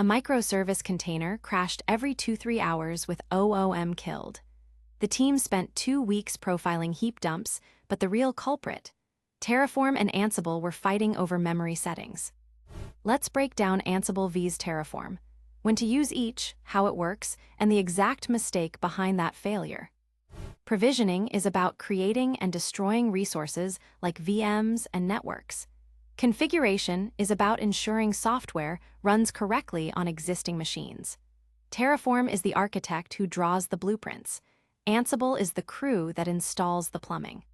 A microservice container crashed every 2-3 hours with OOMKilled. The team spent 2 weeks profiling heap dumps, but the real culprit, Terraform and Ansible, were fighting over memory settings. Let's break down Ansible vs Terraform, when to use each, how it works, and the exact mistake behind that failure. Provisioning is about creating and destroying resources like VMs and networks. Configuration is about ensuring software runs correctly on existing machines. Terraform is the architect who draws the blueprints. Ansible is the crew that installs the plumbing.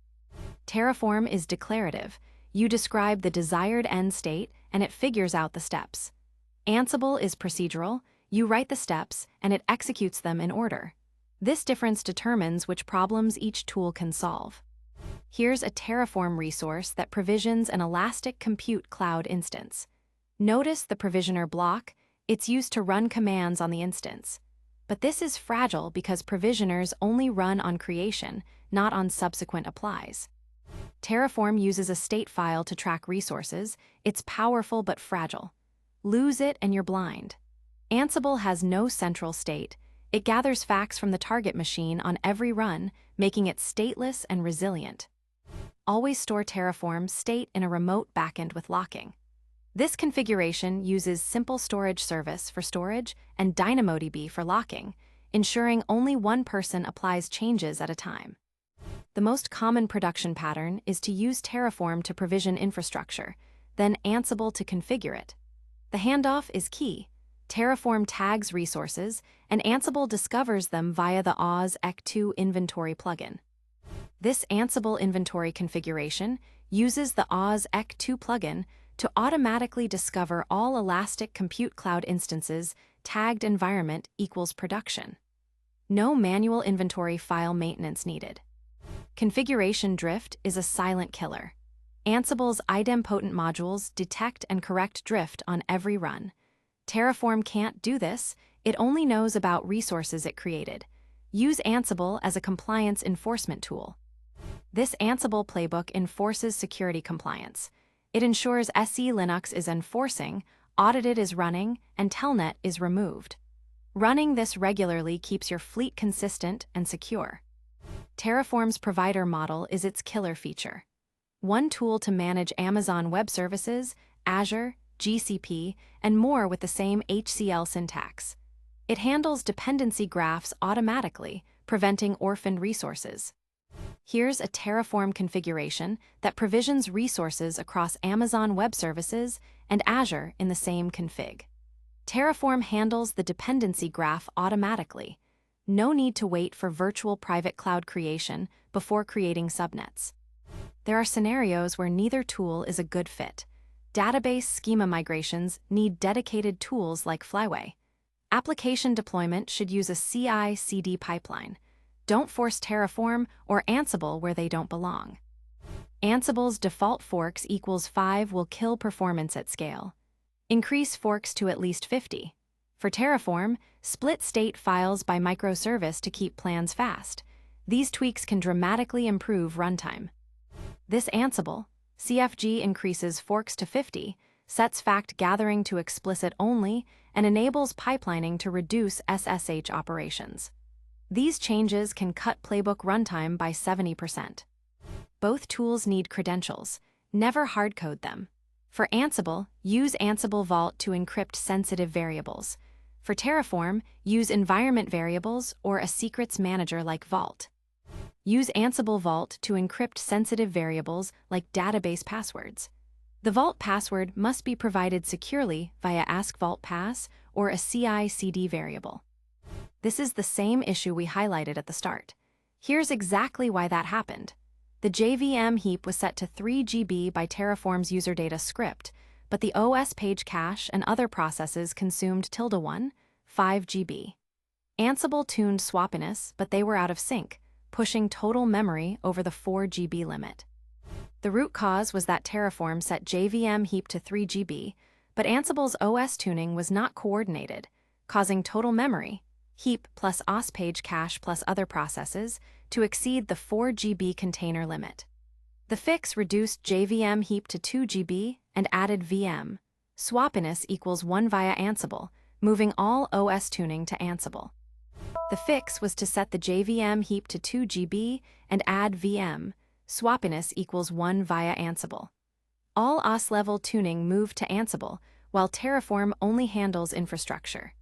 Terraform is declarative. You describe the desired end state and it figures out the steps. Ansible is procedural. You write the steps and it executes them in order. This difference determines which problems each tool can solve. Here's a Terraform resource that provisions an elastic compute cloud instance. Notice the provisioner block. It's used to run commands on the instance. But this is fragile because provisioners only run on creation, not on subsequent applies. Terraform uses a state file to track resources. It's powerful but fragile. Lose it and you're blind. Ansible has no central state. It gathers facts from the target machine on every run, making it stateless and resilient. Always store Terraform state in a remote backend with locking. This configuration uses Simple Storage Service for storage and DynamoDB for locking, ensuring only one person applies changes at a time. The most common production pattern is to use Terraform to provision infrastructure, then Ansible to configure it. The handoff is key. Terraform tags resources, and Ansible discovers them via the OOMKilled inventory plugin. This Ansible inventory configuration uses the OOMKilled plugin to automatically discover all elastic compute cloud instances tagged environment equals production. No manual inventory file maintenance needed. Configuration drift is a silent killer. Ansible's idempotent modules detect and correct drift on every run. Terraform can't do this. It only knows about resources it created. Use Ansible as a compliance enforcement tool. This Ansible playbook enforces security compliance. It ensures SE Linux is enforcing, audited is running, and telnet is removed. Running this regularly keeps your fleet consistent and secure. Terraform's provider model is its killer feature. One tool to manage Amazon Web Services, Azure, GCP, and more with the same HCL syntax. It handles dependency graphs automatically, preventing orphaned resources. Here's a Terraform configuration that provisions resources across Amazon Web Services and Azure in the same config. Terraform handles the dependency graph automatically. No need to wait for virtual private cloud creation before creating subnets. There are scenarios where neither tool is a good fit. Database schema migrations need dedicated tools like Flyway. Application deployment should use a CI/CD pipeline. Don't force Terraform or Ansible where they don't belong. Ansible's default forks equals 5 will kill performance at scale. Increase forks to at least 50. For Terraform, split state files by microservice to keep plans fast. These tweaks can dramatically improve runtime. This Ansible, CFG increases forks to 50, sets fact gathering to explicit only, and enables pipelining to reduce SSH operations. These changes can cut playbook runtime by 70%. Both tools need credentials. Never hardcode them. For Ansible, use Ansible Vault to encrypt sensitive variables. For Terraform, use environment variables or a secrets manager like Vault. Use Ansible Vault to encrypt sensitive variables like database passwords. The Vault password must be provided securely via Ask Vault Pass or a CI/CD variable. This is the same issue we highlighted at the start. Here's exactly why that happened. The JVM heap was set to 3 GB by Terraform's user data script, but the OS page cache and other processes consumed ~1, 5 GB. Ansible tuned swappiness, but they were out of sync, pushing total memory over the 4 GB limit. The root cause was that Terraform set JVM heap to 3 GB, but Ansible's OS tuning was not coordinated, causing total memory, heap plus OS page cache plus other processes, to exceed the 4 GB container limit. The fix reduced JVM heap to 2 GB and added VM. Swappiness equals 1 via Ansible, moving all OS tuning to Ansible. The fix was to set the JVM heap to 2 GB and add VM, swappiness equals 1 via Ansible. All OS-level tuning moved to Ansible, while Terraform only handles infrastructure.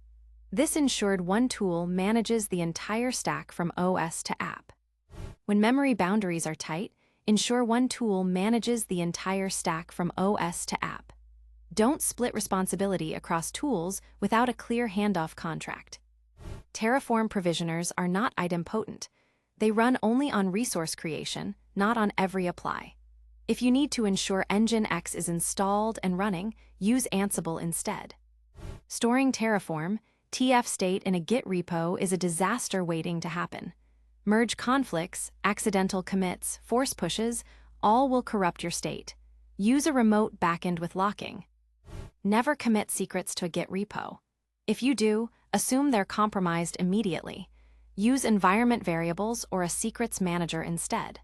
This ensured one tool manages the entire stack from OS to app. When memory boundaries are tight, ensure one tool manages the entire stack from OS to app. Don't split responsibility across tools without a clear handoff contract. Terraform provisioners are not idempotent. They run only on resource creation, not on every apply. If you need to ensure Nginx is installed and running, use Ansible instead. Storing Terraform, TF state in a Git repo is a disaster waiting to happen. Merge conflicts, accidental commits, force pushes, all will corrupt your state. Use a remote backend with locking. Never commit secrets to a Git repo. If you do, assume they're compromised immediately. Use environment variables or a secrets manager instead.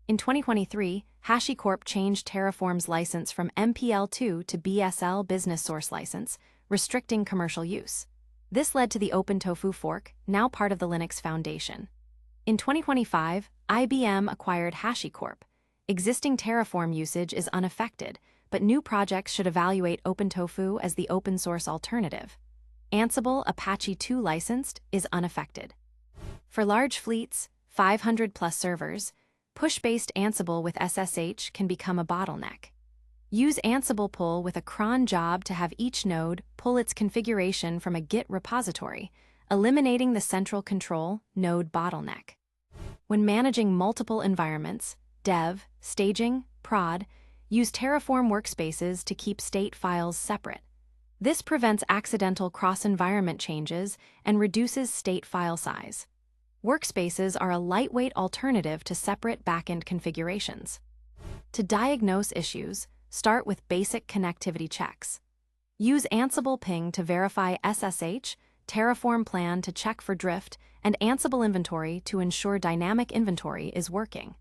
In 2023, HashiCorp changed Terraform's license from MPL2 to BSL Business Source License, restricting commercial use. This led to the OpenTofu fork, now part of the Linux Foundation. In 2025, IBM acquired HashiCorp. Existing Terraform usage is unaffected, but new projects should evaluate OpenTofu as the open-source alternative. Ansible Apache 2 licensed is unaffected. For large fleets, 500+ servers, push-based Ansible with SSH can become a bottleneck. Use Ansible pull with a cron job to have each node pull its configuration from a Git repository, eliminating the central control node bottleneck. When managing multiple environments, dev, staging, prod, use Terraform Workspaces to keep state files separate. This prevents accidental cross-environment changes and reduces state file size. Workspaces are a lightweight alternative to separate backend configurations. To diagnose issues, start with basic connectivity checks. Use Ansible ping to verify SSH, Terraform plan to check for drift, and Ansible inventory to ensure dynamic inventory is working.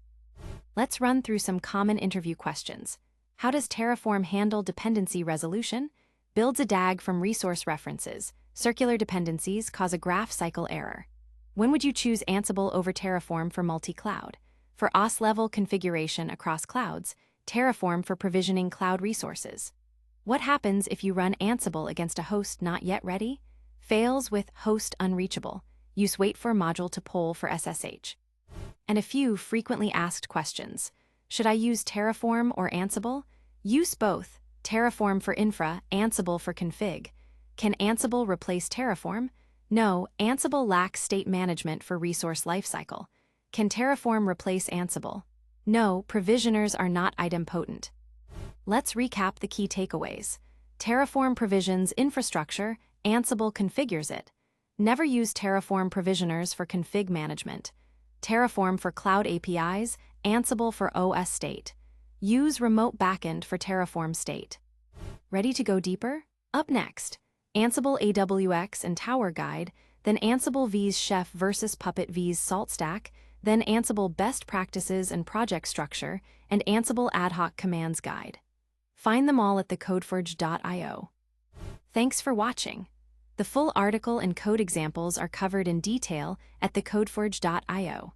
Let's run through some common interview questions. How does Terraform handle dependency resolution? Builds a DAG from resource references. Circular dependencies cause a graph cycle error. When would you choose Ansible over Terraform for multi-cloud? For OS-level configuration across clouds, Terraform for provisioning cloud resources. What happens if you run Ansible against a host not yet ready? Fails with host unreachable. Use waitfor module to poll for SSH. And a few frequently asked questions. Should I use Terraform or Ansible? Use both. Terraform for infra, Ansible for config. Can Ansible replace Terraform? No, Ansible lacks state management for resource lifecycle. Can Terraform replace Ansible? No, provisioners are not idempotent. Let's recap the key takeaways. Terraform provisions infrastructure, Ansible configures it. Never use Terraform provisioners for config management. Terraform for cloud APIs, Ansible for OS state. Use remote backend for Terraform state. Ready to go deeper? Up next, Ansible AWX and Tower Guide, then Ansible v's Chef versus Puppet v's Salt Stack, then Ansible Best Practices and Project Structure, and Ansible Ad Hoc Commands Guide. Find them all at TheCodeForge.io. Thanks for watching. The full article and code examples are covered in detail at TheCodeForge.io.